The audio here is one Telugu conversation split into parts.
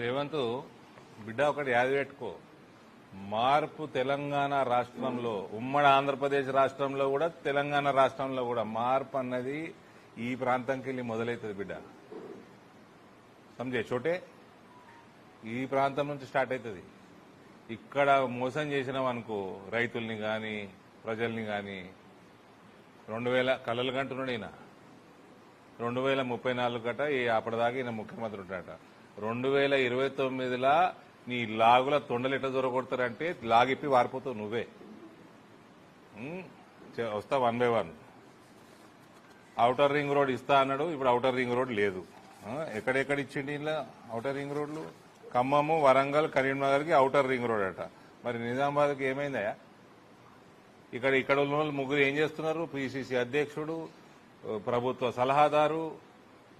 రేవంత్ బిడ్డ ఒకటి యాది పెట్టుకో. మార్పు తెలంగాణ రాష్ట్రంలో, ఉమ్మడి ఆంధ్రప్రదేశ్ రాష్ట్రంలో కూడా, తెలంగాణ రాష్ట్రంలో కూడా మార్పు అన్నది ఈ ప్రాంతంకి వెళ్ళి మొదలవుతుంది బిడ్డ. సమజే చోటే ఈ ప్రాంతం నుంచి స్టార్ట్ అవుతుంది. ఇక్కడ మోసం చేసినాం అనుకో, రైతుల్ని కానీ ప్రజల్ని కానీ, 2000 కలలు కంటున్నాడు ఈయన. 2034 గట అప్పటిదాకా ఈయన ముఖ్యమంత్రి ఉంటాడట. 2029లా నీ లాగుల తొండలు ఎట్లా దొరకొడతారంటే లాగిప్పి వారిపోతావు నువ్వే. వస్తా 1 by 1. ఔటర్ రింగ్ రోడ్ ఇస్తా అన్నాడు, ఇప్పుడు ఔటర్ రింగ్ రోడ్ లేదు. ఎక్కడెక్కడ ఇచ్చిండి ఇలా ఔటర్ రింగ్ రోడ్లు? ఖమ్మము, వరంగల్, కరీంనగర్కి ఔటర్ రింగ్ రోడ్ అట. మరి నిజామాబాద్కి ఏమైందయా? ఇక్కడ ఉన్న వాళ్ళు ముగ్గురు ఏం చేస్తున్నారు? పిసిసి అధ్యక్షుడు, ప్రభుత్వ సలహాదారు,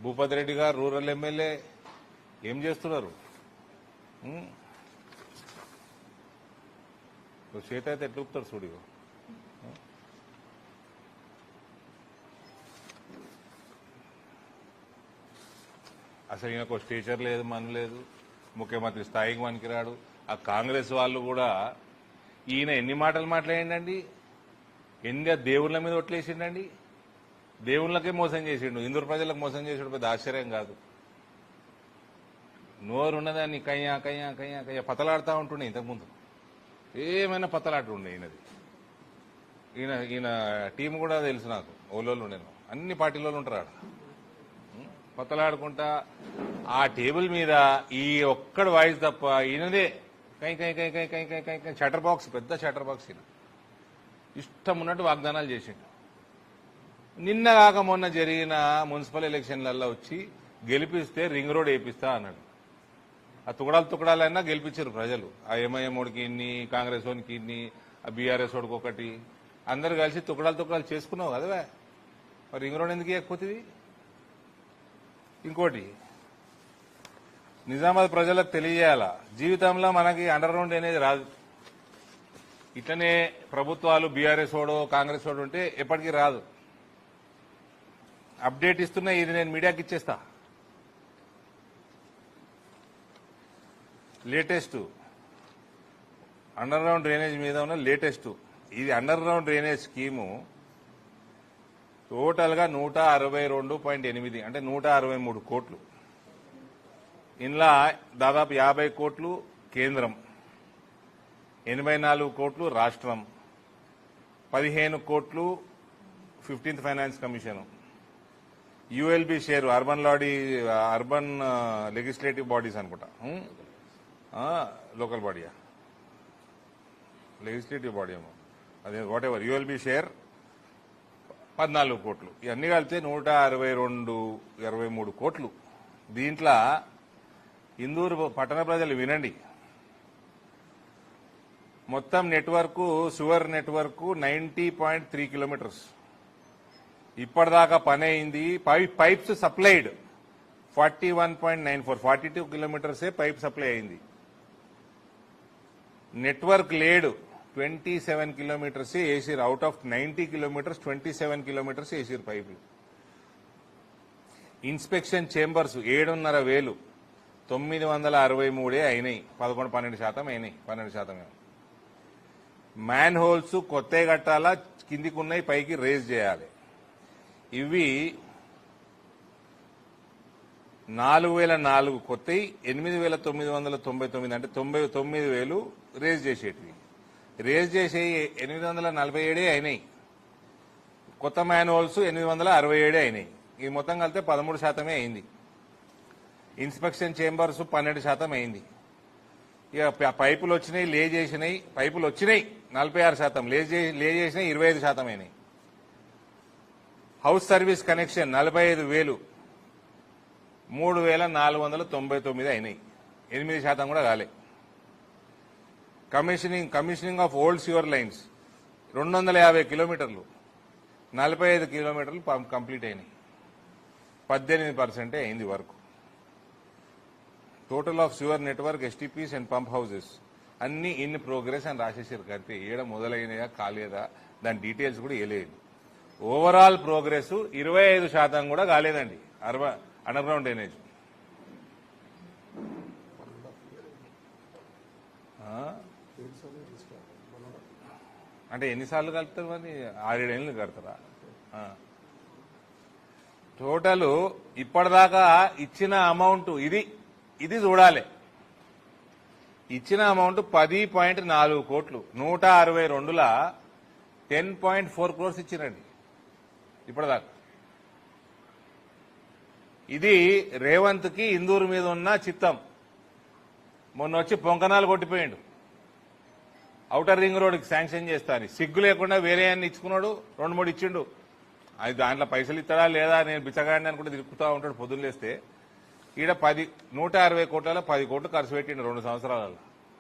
భూపతి రెడ్డి గారు రూరల్ ఎమ్మెల్యే ఏం చేస్తున్నారు? చేత అయితే ఎట్లా ఊపుతారు చూడు. అసలు ఈయనకు స్టేచర్ లేదు, మన లేదు, ముఖ్యమంత్రి స్థాయికి పనికిరాడు. ఆ కాంగ్రెస్ వాళ్ళు కూడా ఈయన ఎన్ని మాటలు మాట్లాడిండండి, ఎన్ని దేవుళ్ళ మీద ఒట్లేసిండండి. దేవుళ్ళకే మోసం చేసిండు, హిందూ ప్రజలకు మోసం చేసాడు. పెద్ద ఆశ్చర్యం కాదు. నోరు ఉన్నదాన్ని కయ్యా కయ్యా కయ్యా కయ్యా పతలాడుతూ ఉంటుండే. ఇంతకుముందు ఏమైనా పతలాడుతుండే ఈయనది. ఈయన టీం కూడా తెలుసు నాకు. ఓలోళ్ళు నేను అన్ని పార్టీలో ఉంటారు. పతలాడుకుంటా ఆ టేబుల్ మీద ఈ ఒక్కడు వాయిస్ తప్ప ఈయనదే కై కై కై కై కై కై కై కై షటర్ బాక్స్, పెద్ద షటర్ బాక్స్. ఈయన ఇష్టం ఉన్నట్టు వాగ్దానాలు చేసిండు. నిన్న కాక మొన్న జరిగిన మున్సిపల్ ఎలక్షన్లలో వచ్చి గెలిపిస్తే రింగ్ రోడ్ వేపిస్తా అన్నాడు. ఆ తుకడాలైనా గెలిపించారు ప్రజలు. ఆ ఎంఐఎం ఓడికి ఇన్ని, కాంగ్రెస్ ఓడికి ఇన్ని, ఆ బీఆర్ఎస్ ఓడికి ఒకటి, అందరు కలిసి తుకడాలు చేసుకున్నావు కదా. మరి రింగ్ రోడ్ ఎందుకు ఇవ్వకపోతుంది? ఇంకోటి నిజామాబాద్ ప్రజలకు తెలియజేయాలా, జీవితంలో మనకి అండర్ గ్రౌండ్ అనేది రాదు. ఇట్లనే ప్రభుత్వాలు బీఆర్ఎస్ ఓడో కాంగ్రెస్ ఓడు ఉంటే ఎప్పటికీ రాదు. అప్డేట్ ఇస్తున్నా, ఇది నేను మీడియాకి ఇచ్చేస్తా. లేటెస్ట్ అండర్ గ్రౌండ్ డ్రైనేజ్ మీద ఉన్న లేటెస్ట్ ఇది under ground drainage scheme total గా 162.8 అంటే 163 కోట్లు. ఇందులో దాదాపు 50 కోట్లు కేంద్రం, 84 కోట్లు రాష్ట్రం, 15 కోట్లు 15th finance commission, ULB share, urban legislative bodies అనుకుంటా, లోకల్ బాడీయా, లెజిస్లేటివ్ బాడీ ఏమో అదే, వాట్ ఎవర్, యుఎల్బి షేర్ 14 కోట్లు. ఇవన్నీ కలిపితే 163 కోట్లు. దీంట్లో ఇందూరు పట్టణ ప్రజలు వినండి, మొత్తం నెట్వర్క్, సువర్ నెట్వర్క్ 90.3 కిలోమీటర్స్ ఇప్పటిదాకా పని అయింది. పైప్స్ సప్లైడ్ 41.94, 42 కిలోమీటర్సే పైప్ సప్లై అయింది. నెట్వర్క్ లేడు 27 కిలోమీటర్స్ వేసిరు. అవుట్ ఆఫ్ 90 కిలోమీటర్స్ 27 కిలోమీటర్స్ వేసిరు పైపులు. ఇన్స్పెక్షన్ చేంబర్స్ 7,500, 963 అయినాయి. 11-12% అయినాయి, 12%. మ్యాన్ హోల్స్ కొత్తవి కట్టాలా, కిందికి ఉన్నాయి, పైకి రేజ్ చేయాలి. ఇవి 4,004 కొత్తవి, 8,999 అంటే 99,000 రేజ్ చేసేటివి. రేజ్ చేసే 847 అయినాయి. కొత్త మ్యాన్ హోల్స్ 867 అయినాయి. ఇది మొత్తం కలిపితే 13% అయింది. ఇన్స్పెక్షన్ చేంబర్స్ 12% అయింది. ఇక పైపులు వచ్చినాయి, లే చేసినాయి, పైపులు వచ్చినాయి 46%, లే చేసినాయి 25% అయినాయి. హౌస్ సర్వీస్ కనెక్షన్ 45,000, 3,499 అయినాయి, 8% కూడా కాలే. Commissioning of old sewer lines 250 కిలోమీటర్లు, 45 కిలోమీటర్లు కంప్లీట్ అయినాయి, 18% అయింది work. Total of sewer network, STPs and pump houses అన్ని ఇన్ ప్రోగ్రెస్ అని రాసేసారు. కంటే ఏడ మొదలైనయా కాలేదా దాని డీటెయిల్స్ కూడా ఇవ్వలేదు. ఓవరాల్ ప్రోగ్రెస్ 25% కూడా కాలేదండి అండర్ గ్రౌండ్ డ్రైనేజ్. అంటే ఎన్నిసార్లు కలుపుతారు మరి 6-7 ఏళ్ళు కడతారా టోటల్ ఇప్పటిదాకా ఇచ్చిన అమౌంట్ ఇది చూడాలి. ఇచ్చిన అమౌంట్ 10.4 కోట్లు 162లా 10.4 crores ఇచ్చిరండి ఇప్పటిదాకా. ఇది రేవంత్ కి ఇందూరు మీద ఉన్న చిత్తం. మొన్న వచ్చి పొంకనాలు కొట్టిపోయిండు ఔటర్ రింగ్ రోడ్కి శాంక్షన్ చేస్తా అని. సిగ్గు లేకుండా వేరే అన్ని ఇచ్చుకున్నాడు, 2-3 ఇచ్చిండు. అది దాంట్లో పైసలు ఇస్తాడా లేదా నేను బిచ్చగాడిని అనుకుంటే తిరుగుతూ ఉంటాడు పొద్దున్న లేస్తే. ఈడ 160 కోట్లలో 10 కోట్లు ఖర్చు పెట్టిండు 2 సంవత్సరాలలో.